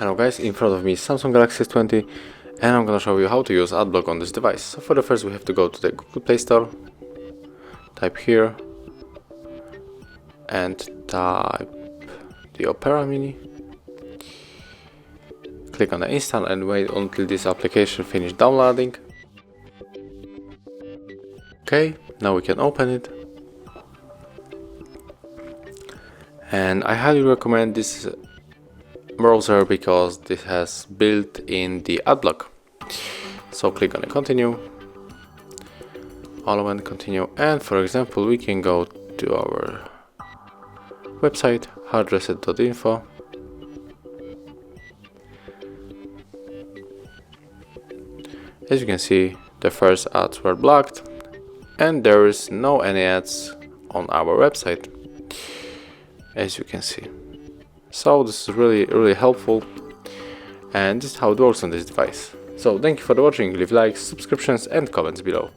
Hello guys, in front of me is Samsung Galaxy S20 and I'm gonna show you how to use AdBlock on this device. So for the first we have to go to the Google Play Store, type here and type the Opera Mini. Click on the install and wait until this application finishes downloading. Okay, now we can open it. And I highly recommend this browser because this has built in the AdBlock. So click on the continue, all and continue, and for example we can go to our website HardReset.Info. As you can see, the first ads were blocked and there is no any ads on our website, as you can see. So this is really helpful, and this is how it works on this device. So thank you for watching, leave likes, subscriptions and comments below.